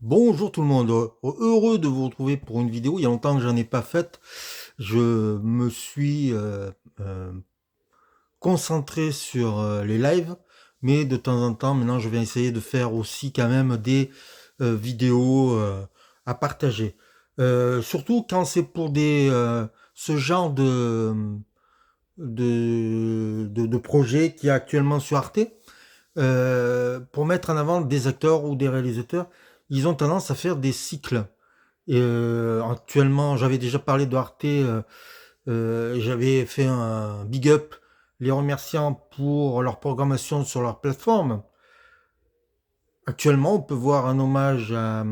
Bonjour tout le monde, heureux de vous retrouver pour une vidéo. Il y a longtemps que j'en ai pas faite. Je me suis euh, concentré sur les lives, mais de temps en temps, maintenant, je vais essayer de faire aussi quand même des vidéos à partager. Surtout quand c'est pour ce genre de projet qui est actuellement sur Arte. Pour mettre en avant des acteurs ou des réalisateurs, ils ont tendance à faire des cycles. Et actuellement, j'avais déjà parlé de Arte, j'avais fait un big up les remerciant pour leur programmation sur leur plateforme. Actuellement, on peut voir un hommage à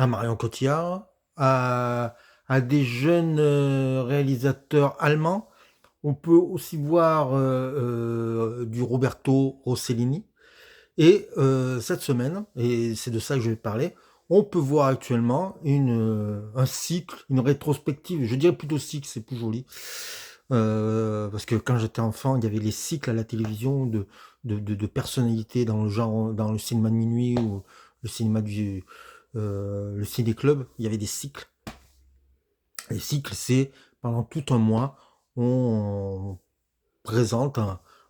Marion Cotillard, à des jeunes réalisateurs allemands. On peut aussi voir du Roberto Rossellini. Et cette semaine, et c'est de ça que je vais parler, on peut voir actuellement un cycle, une rétrospective. Je dirais plutôt cycle, c'est plus joli. Parce que quand j'étais enfant, il y avait les cycles à la télévision de personnalités dans le genre, dans le cinéma de minuit ou le cinéma le ciné-club. Il y avait des cycles. Les cycles, c'est pendant tout un mois, on présente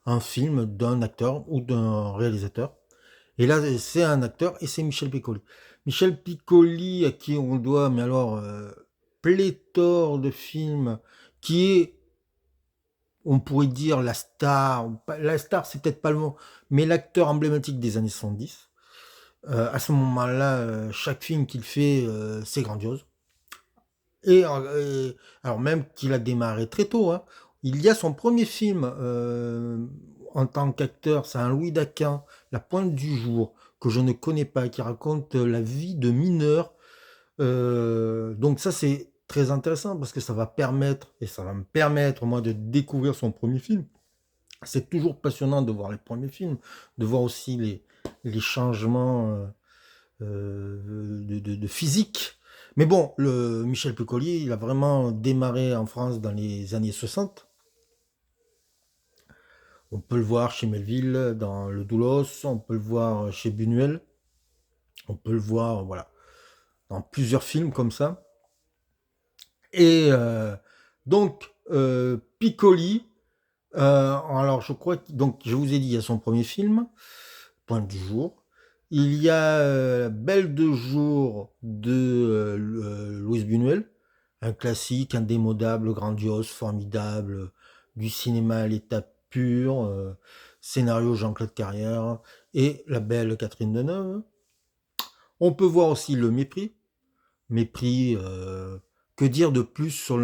un film d'un acteur ou d'un réalisateur. Et là, c'est un acteur et c'est Michel Piccoli. Michel Piccoli, à qui on doit, mais alors, pléthore de films, qui est, on pourrait dire, la star. La star, c'est peut-être pas le mot, mais l'acteur emblématique des années 70. À ce moment-là, chaque film qu'il fait, c'est grandiose. Alors même qu'il a démarré très tôt, hein. Il y a son premier film en tant qu'acteur, c'est un Louis Daquin, La Pointe du Jour, que je ne connais pas, qui raconte la vie de mineurs. Donc ça c'est très intéressant parce que ça va permettre, et ça va me permettre moi de découvrir son premier film. C'est toujours passionnant de voir les premiers films, de voir aussi les changements de physique. Mais bon, Michel Piccoli, il a vraiment démarré en France dans les années 60. On peut le voir chez Melville, dans Le Doulos, on peut le voir chez Buñuel, on peut le voir, voilà, dans plusieurs films comme ça. Et Piccoli, alors je crois que, donc je vous ai dit, il y a son premier film, Pointe du jour. Il y a Belle de jour de Louis Buñuel, un classique indémodable, grandiose, formidable, du cinéma à l'état pur, scénario Jean-Claude Carrière et la belle Catherine Deneuve. On peut voir aussi Le Mépris. Mépris, que dire de plus sur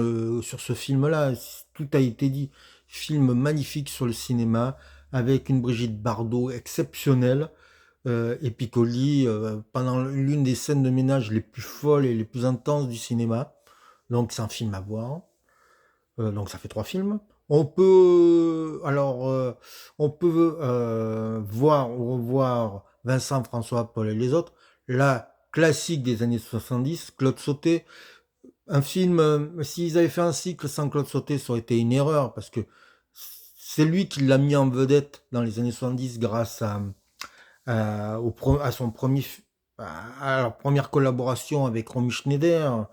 ce film-là? Tout a été dit. Film magnifique sur le cinéma, avec une Brigitte Bardot exceptionnelle, et Piccoli, pendant l'une des scènes de ménage les plus folles et les plus intenses du cinéma. Donc c'est un film à voir. Donc ça fait trois films. On peut voir ou revoir Vincent, François, Paul et les autres. La classique des années 70, Claude Sautet. Un film, s'ils avaient fait un cycle sans Claude Sautet, ça aurait été une erreur, parce que c'est lui qui l'a mis en vedette dans les années 70 grâce à son à leur première collaboration avec Romy Schneider.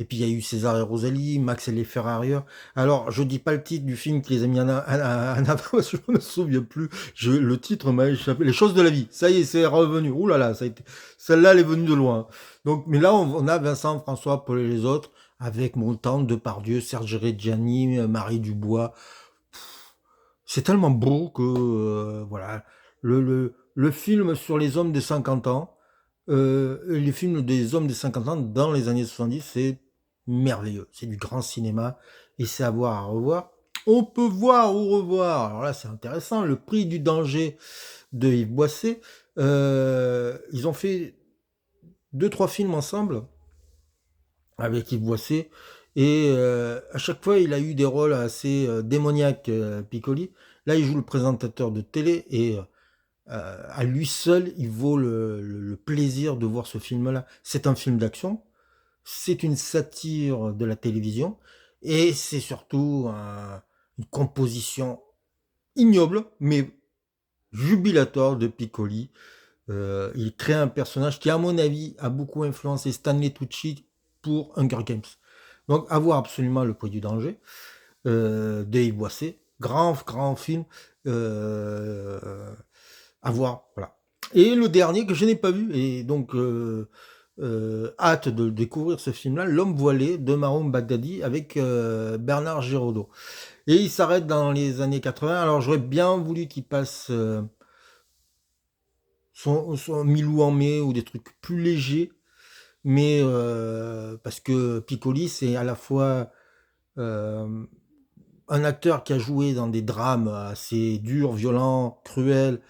Et puis il y a eu César et Rosalie, Max et les Ferrarieurs. Alors, je dis pas le titre du film qui les a mis en avant, parce que je me souviens plus. Le titre m'a échappé. Les choses de la vie. Ça y est, c'est revenu. Ouh là là, ça a été, celle-là, elle est venue de loin. Donc, mais là, on a Vincent, François, Paul et les autres, avec Montand, Depardieu, Serge Reggiani, Marie Dubois. C'est tellement beau que, voilà, le film sur les hommes de 50 ans, les films des hommes de 50 ans dans les années 70, c'est merveilleux. C'est du grand cinéma et c'est à voir, à revoir. On peut voir ou revoir. Alors là, c'est intéressant. Le prix du danger de Yves Boisset. Ils ont fait deux, trois films ensemble avec Yves Boisset. Et à chaque fois, il a eu des rôles assez démoniaques, Piccoli. Là, il joue le présentateur de télé et à lui seul, il vaut le plaisir de voir ce film-là. C'est un film d'action, c'est une satire de la télévision, et c'est surtout une composition ignoble, mais jubilatoire de Piccoli. Il crée un personnage qui, à mon avis, a beaucoup influencé Stanley Tucci pour Hunger Games. Donc, à voir absolument Le Poids du danger, de Yves Boisset. Grand film. Euh, à voir, voilà. Et le dernier que je n'ai pas vu, et donc hâte de découvrir ce film-là, L'Homme voilé de Maroum Bagdadi avec Bernard Giraudot. Et il s'arrête dans les années 80. Alors j'aurais bien voulu qu'il passe son Milou en mai ou des trucs plus légers, mais parce que Piccoli, c'est à la fois euh, un acteur qui a joué dans des drames assez durs, violents, cruels,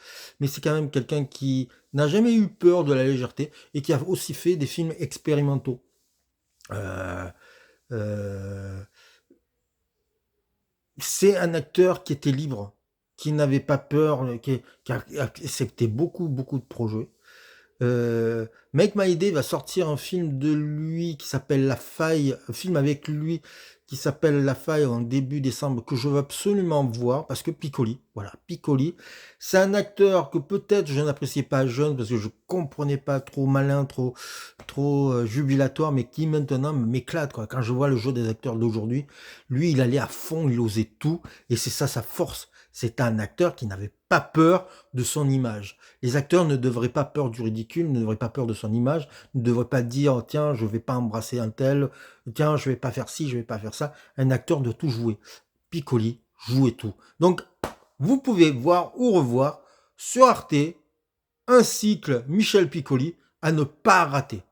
mais c'est quand même quelqu'un qui n'a jamais eu peur de la légèreté et qui a aussi fait des films expérimentaux. Euh, euh, c'est un acteur qui était libre, qui n'avait pas peur, qui a accepté beaucoup de projets. Make My Day va sortir un film de lui qui s'appelle La Faille, un film avec lui qui s'appelle La Faille en début décembre que je veux absolument voir parce que Piccoli, voilà, Piccoli, c'est un acteur que peut-être je n'appréciais pas jeune parce que je comprenais pas trop malin, trop jubilatoire, mais qui maintenant m'éclate quoi. Quand je vois le jeu des acteurs d'aujourd'hui, lui il allait à fond, il osait tout et c'est ça sa force. C'est un acteur qui n'avait pas peur de son image. Les acteurs ne devraient pas peur du ridicule, ne devraient pas peur de son image, ne devraient pas dire oh, tiens, je vais pas embrasser un tel, tiens, je vais pas faire ci, je vais pas faire ça. Un acteur doit tout jouer. Piccoli jouait tout. Donc, vous pouvez voir ou revoir sur Arte un cycle Michel Piccoli à ne pas rater.